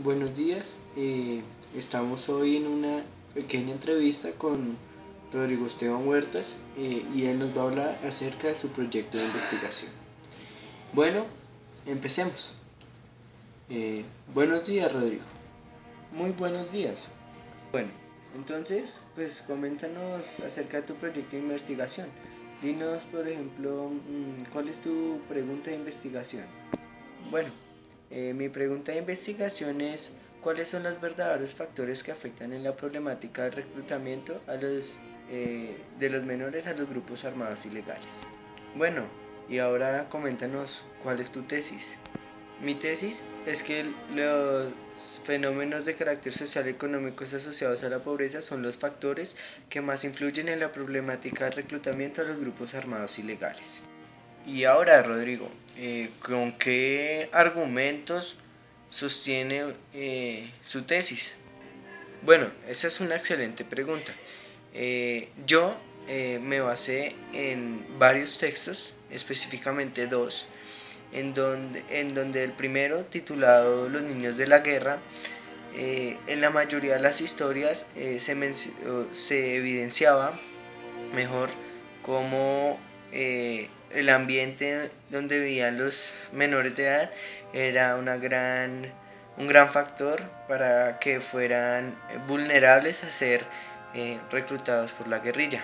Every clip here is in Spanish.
Buenos días, estamos hoy en una pequeña entrevista con Rodrigo Esteban Huertas y él nos va a hablar acerca de su proyecto de investigación. Bueno, empecemos. Buenos días, Rodrigo. Muy buenos días. Bueno, entonces, pues coméntanos acerca de tu proyecto de investigación. Dinos, por ejemplo, ¿cuál es tu pregunta de investigación? Bueno, mi pregunta de investigación es ¿cuáles son los verdaderos factores que afectan en la problemática del reclutamiento de los menores a los grupos armados ilegales? Bueno, y ahora coméntanos cuál es tu tesis. Mi tesis es que los fenómenos de carácter social y económicos asociados a la pobreza son los factores que más influyen en la problemática del reclutamiento a los grupos armados ilegales. Y ahora, Rodrigo, ¿con qué argumentos sostiene su tesis? Bueno, esa es una excelente pregunta. Yo me basé en varios textos, específicamente dos, en donde el primero, titulado Los niños de la guerra, en la mayoría de las historias se evidenciaba mejor cómo el ambiente donde vivían los menores de edad era un gran factor para que fueran vulnerables a ser reclutados por la guerrilla.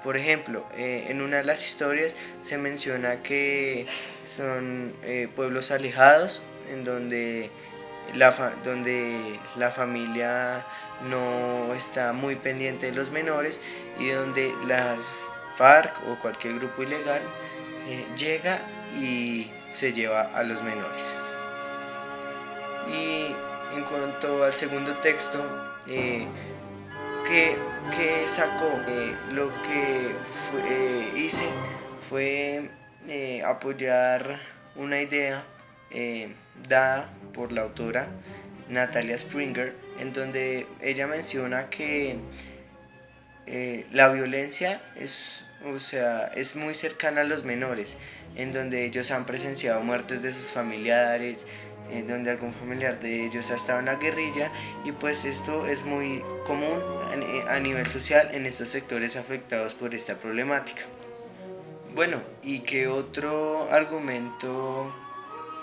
Por ejemplo, en una de las historias se menciona que son pueblos alejados en donde la familia no está muy pendiente de los menores y donde las FARC o cualquier grupo ilegal llega y se lleva a los menores. Y en cuanto al segundo texto, que sacó, lo que hice fue apoyar una idea dada por la autora Natalia Springer, en donde ella menciona que la violencia es muy cercana a los menores, en donde ellos han presenciado muertes de sus familiares, en donde algún familiar de ellos ha estado en la guerrilla, y pues esto es muy común a nivel social en estos sectores afectados por esta problemática. Bueno, ¿y qué otro argumento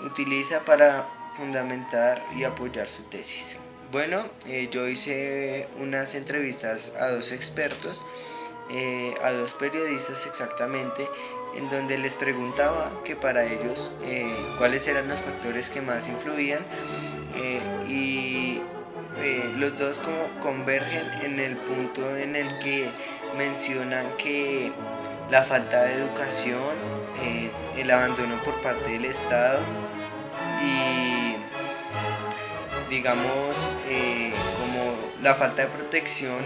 utiliza para fundamentar y apoyar su tesis? Bueno, yo hice unas entrevistas a dos expertos, a dos periodistas exactamente, en donde les preguntaba que para ellos cuáles eran los factores que más influían y los dos como convergen en el punto en el que mencionan que la falta de educación, el abandono por parte del Estado y digamos como la falta de protección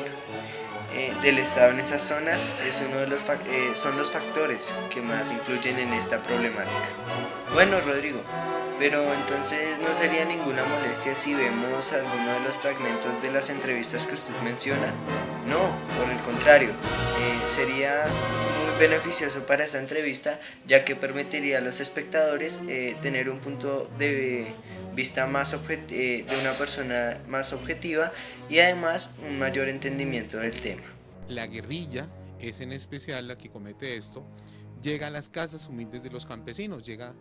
del Estado en esas zonas son los factores que más influyen en esta problemática. Bueno, Rodrigo, pero entonces no sería ninguna molestia si vemos alguno de los fragmentos de las entrevistas que usted menciona. No, por el contrario, sería muy beneficioso para esta entrevista, ya que permitiría a los espectadores tener un punto de vista de una persona más objetiva y además un mayor entendimiento del tema. La guerrilla es en especial la que comete esto, llega a las casas humildes de los campesinos, llega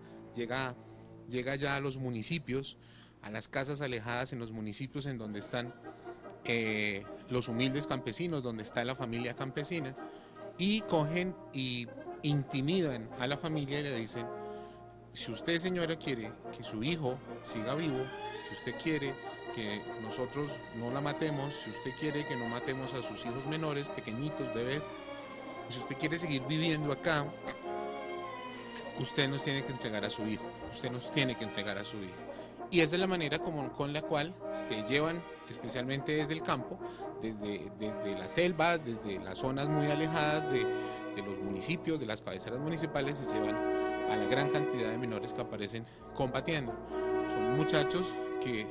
ya a los municipios, a las casas alejadas en los municipios en donde están los humildes campesinos, donde está la familia campesina, y cogen y intimidan a la familia y le dicen: si usted, señora, quiere que su hijo siga vivo, si usted quiere que nosotros no la matemos, si usted quiere que no matemos a sus hijos menores, pequeñitos, bebés, si usted quiere seguir viviendo acá, usted nos tiene que entregar a su hijo, usted nos tiene que entregar a su hijo. Y esa es la manera con la cual se llevan, especialmente desde el campo, desde las selvas, desde las zonas muy alejadas de los municipios, de las cabeceras municipales, se llevan a la gran cantidad de menores que aparecen combatiendo. Son muchachos que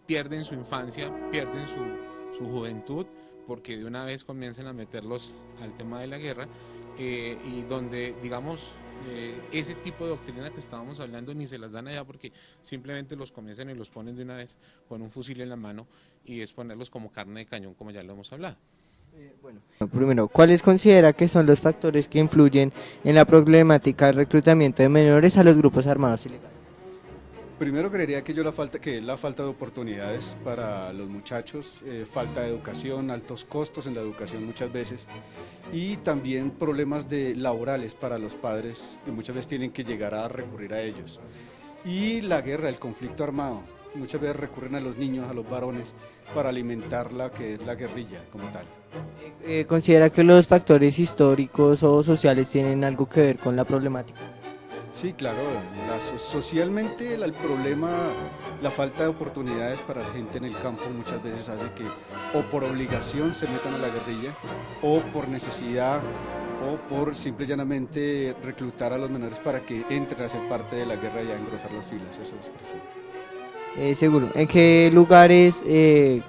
pierden su infancia, pierden su juventud, porque de una vez comienzan a meterlos al tema de la guerra, y donde, digamos, ese tipo de doctrina que estábamos hablando ni se las dan allá, porque simplemente los comienzan y los ponen de una vez con un fusil en la mano y es ponerlos como carne de cañón, como ya lo hemos hablado. Bueno, primero, ¿cuáles considera que son los factores que influyen en la problemática del reclutamiento de menores a los grupos armados ilegales? Primero creería que es la falta de oportunidades para los muchachos, falta de educación, altos costos en la educación muchas veces y también problemas laborales para los padres que muchas veces tienen que llegar a recurrir a ellos. Y la guerra, el conflicto armado, muchas veces recurren a los niños, a los varones para alimentar la que es la guerrilla como tal. ¿Considera que los factores históricos o sociales tienen algo que ver con la problemática? Sí, claro, socialmente el problema, la falta de oportunidades para la gente en el campo muchas veces hace que o por obligación se metan a la guerrilla o por necesidad o por simple y llanamente reclutar a los menores para que entren a ser parte de la guerra y a engrosar las filas, eso es presente. Seguro. ¿En qué lugares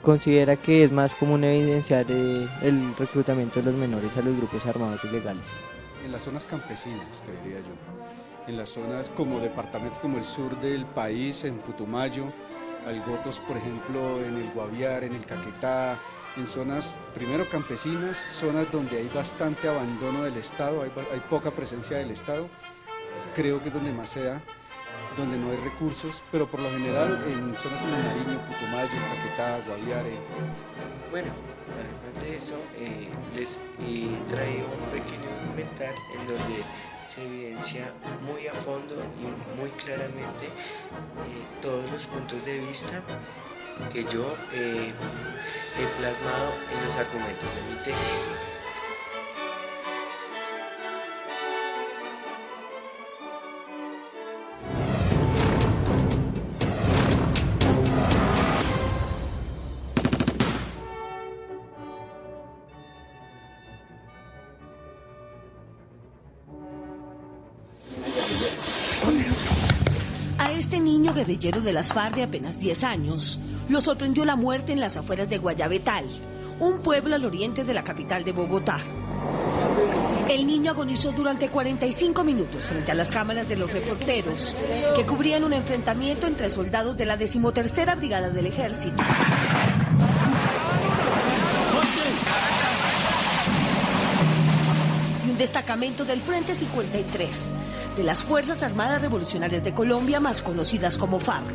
considera que es más común evidenciar el reclutamiento de los menores a los grupos armados ilegales? En las zonas campesinas, creería yo. En las zonas como departamentos como el sur del país, en Putumayo, Algotos, por ejemplo, en el Guaviare, en el Caquetá, en zonas primero campesinas, zonas donde hay bastante abandono del Estado, hay poca presencia del Estado, creo que es donde más se da, donde no hay recursos, pero por lo general en zonas como Nariño, Putumayo, Caquetá, Guaviare. Bueno, además de eso, les traigo un pequeño documental en donde se evidencia muy a fondo y muy claramente todos los puntos de vista que yo he plasmado en los argumentos de mi tesis. A este niño guerrillero de las FARC de apenas 10 años lo sorprendió la muerte en las afueras de Guayabetal, un pueblo al oriente de la capital de Bogotá. El niño agonizó durante 45 minutos frente a las cámaras de los reporteros que cubrían un enfrentamiento entre soldados de la 13ª Brigada del Ejército y un destacamento del Frente 53 de las Fuerzas Armadas Revolucionarias de Colombia, más conocidas como FARC.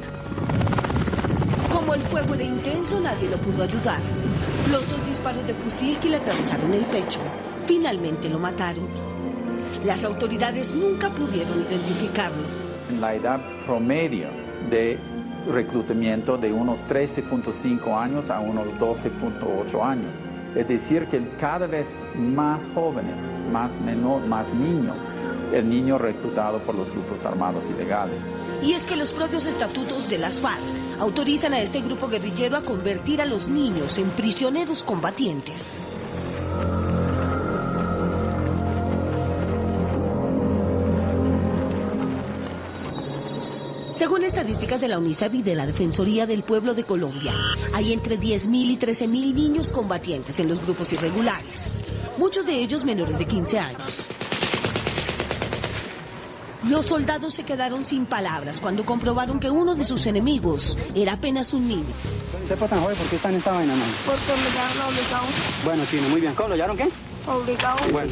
Como el fuego era intenso, nadie lo pudo ayudar. Los 2 disparos de fusil que le atravesaron el pecho finalmente lo mataron. Las autoridades nunca pudieron identificarlo. La edad promedio de reclutamiento de unos 13.5 años a unos 12.8 años. Es decir, que cada vez más jóvenes, más niños, el niño reclutado por los grupos armados ilegales. Y es que los propios estatutos de las FARC autorizan a este grupo guerrillero a convertir a los niños en prisioneros combatientes. Según estadísticas de la UNICEF y de la Defensoría del Pueblo de Colombia, hay entre 10.000 y 13.000 niños combatientes en los grupos irregulares, muchos de ellos menores de 15 años. Los soldados se quedaron sin palabras cuando comprobaron que uno de sus enemigos era apenas un niño. ¿Usted fue tan joven? ¿Por qué está en esta vaina, man? Porque me llevaron obligado. Bueno, Chino, muy bien. ¿Cómo lo llevaron qué? Obligado. Bueno.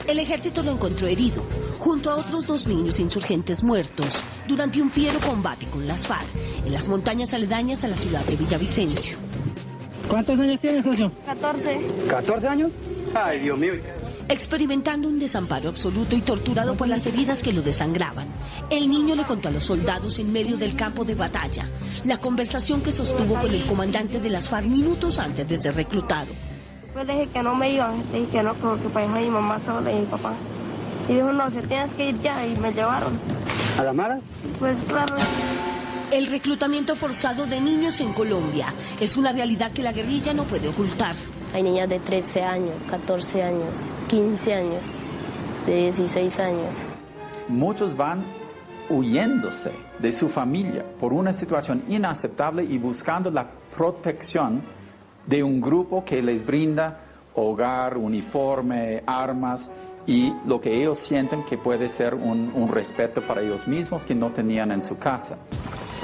El ejército lo encontró herido, junto a otros 2 niños insurgentes muertos, durante un fiero combate con las FARC, en las montañas aledañas a la ciudad de Villavicencio. ¿Cuántos años tiene, socio? 14. ¿14 años? Ay, Dios mío. Experimentando un desamparo absoluto y torturado por las heridas que lo desangraban, el niño le contó a los soldados en medio del campo de batalla la conversación que sostuvo con el comandante de las FARC minutos antes de ser reclutado. Pues dije que no me iba, dije que no, porque para dejar a mi mamá sola y mi papá. Y dijo, no, se tienes que ir ya, y me llevaron. ¿A la mala? Pues claro. El reclutamiento forzado de niños en Colombia es una realidad que la guerrilla no puede ocultar. Hay niñas de 13 años, 14 años, 15 años, de 16 años. Muchos van huyéndose de su familia por una situación inaceptable y buscando la protección de un grupo que les brinda hogar, uniforme, armas y lo que ellos sienten que puede ser un respeto para ellos mismos que no tenían en su casa.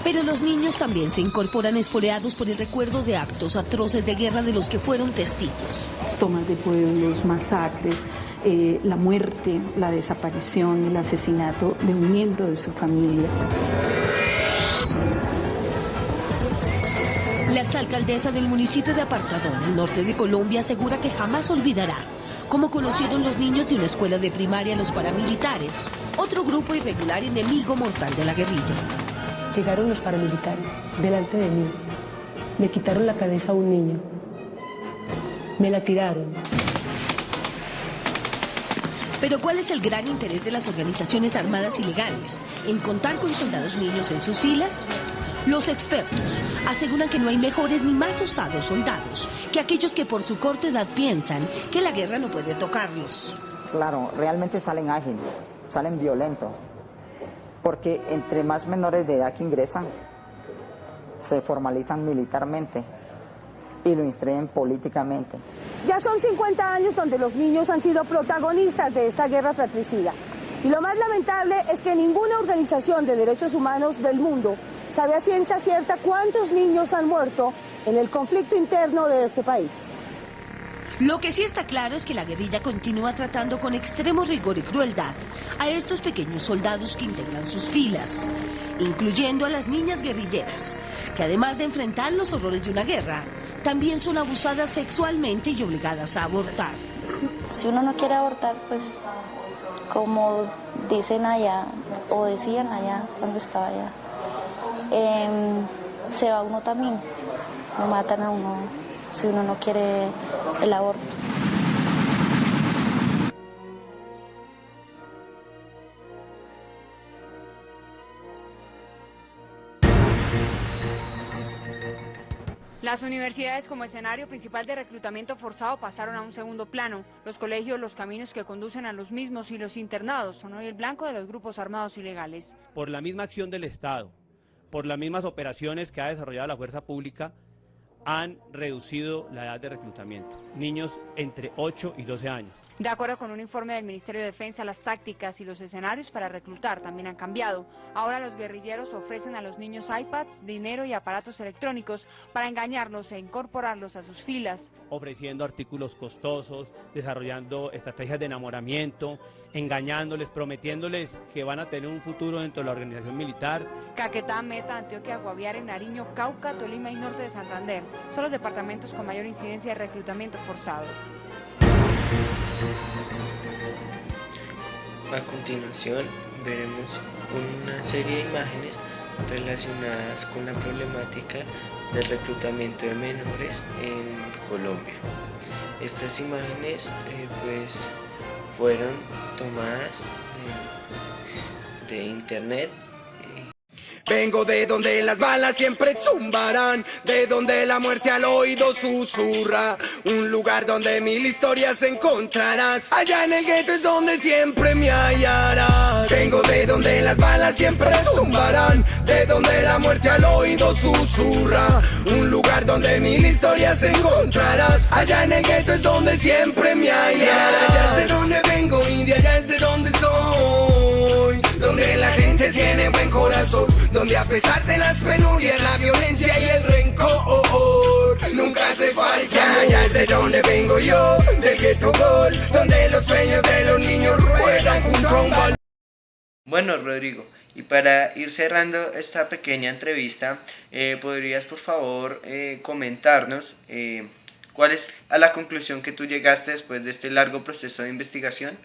Pero los niños también se incorporan espoleados por el recuerdo de actos atroces de guerra de los que fueron testigos. Tomas de pueblos, masacres, la muerte, la desaparición, el asesinato de un miembro de su familia. La exalcaldesa del municipio de Apartadón, al norte de Colombia, asegura que jamás olvidará cómo conocieron los niños de una escuela de primaria a los paramilitares, otro grupo irregular enemigo mortal de la guerrilla. Llegaron los paramilitares delante de mí, me quitaron la cabeza a un niño, me la tiraron. Pero ¿cuál es el gran interés de las organizaciones armadas ilegales en contar con soldados niños en sus filas? Los expertos aseguran que no hay mejores ni más osados soldados que aquellos que por su corta edad piensan que la guerra no puede tocarlos. Claro, realmente salen ágiles, salen violentos, porque entre más menores de edad que ingresan, se formalizan militarmente y lo instruyen políticamente. Ya son 50 años donde los niños han sido protagonistas de esta guerra fratricida. Y lo más lamentable es que ninguna organización de derechos humanos del mundo sabe a ciencia cierta cuántos niños han muerto en el conflicto interno de este país. Lo que sí está claro es que la guerrilla continúa tratando con extremo rigor y crueldad a estos pequeños soldados que integran sus filas, incluyendo a las niñas guerrilleras, que además de enfrentar los horrores de una guerra, también son abusadas sexualmente y obligadas a abortar. Si uno no quiere abortar, pues como dicen allá, o decían allá cuando estaba allá, se va uno también, lo matan a uno si uno no quiere el aborto. Las universidades como escenario principal de reclutamiento forzado pasaron a un segundo plano. Los colegios, los caminos que conducen a los mismos y los internados son hoy el blanco de los grupos armados ilegales. Por la misma acción del Estado, por las mismas operaciones que ha desarrollado la fuerza pública, han reducido la edad de reclutamiento. Niños entre 8 y 12 años. De acuerdo con un informe del Ministerio de Defensa, las tácticas y los escenarios para reclutar también han cambiado. Ahora los guerrilleros ofrecen a los niños iPads, dinero y aparatos electrónicos para engañarlos e incorporarlos a sus filas. Ofreciendo artículos costosos, desarrollando estrategias de enamoramiento, engañándoles, prometiéndoles que van a tener un futuro dentro de la organización militar. Caquetá, Meta, Antioquia, Guaviare, Nariño, Cauca, Tolima y norte de Santander son los departamentos con mayor incidencia de reclutamiento forzado. A continuación veremos una serie de imágenes relacionadas con la problemática del reclutamiento de menores en Colombia. Estas imágenes pues fueron tomadas de internet. Vengo de donde las balas siempre zumbarán, de donde la muerte al oído susurra, un lugar donde mil historias encontrarás, allá en el gueto es donde siempre me hallarás. Vengo de donde las balas siempre zumbarán, de donde la muerte al oído susurra, un lugar donde mil historias encontrarás, allá en el gueto es donde siempre me hallarás. Allá es de donde vengo y de allá es de donde soy, donde la gente tiene buen corazón, donde a pesar de las penurias, la violencia y el rencor, nunca hace falta. Allá es de donde vengo yo, del Ghetto Gol, donde los sueños de los niños ruedan junto a un balón. Bueno, Rodrigo, y para ir cerrando esta pequeña entrevista, ¿podrías por favor comentarnos cuál es a la conclusión que tú llegaste después de este largo proceso de investigación?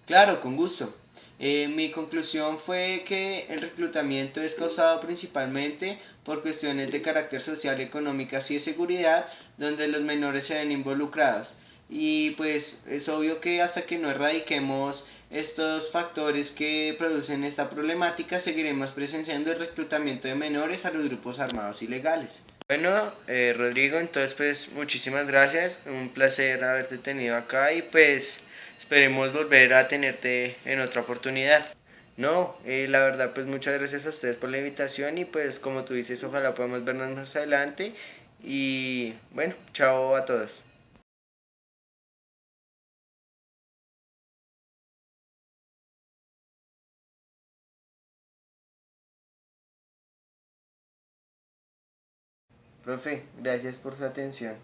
Claro, con gusto. Mi conclusión fue que el reclutamiento es causado principalmente por cuestiones de carácter social, económicas y de seguridad, donde los menores se ven involucrados. Y pues es obvio que hasta que no erradiquemos estos factores que producen esta problemática, seguiremos presenciando el reclutamiento de menores a los grupos armados ilegales. Bueno, Rodrigo, entonces pues muchísimas gracias, un placer haberte tenido acá y pues esperemos volver a tenerte en otra oportunidad. No, la verdad pues muchas gracias a ustedes por la invitación y pues como tú dices, ojalá podamos vernos más adelante y bueno, chao a todos. Profe, gracias por su atención.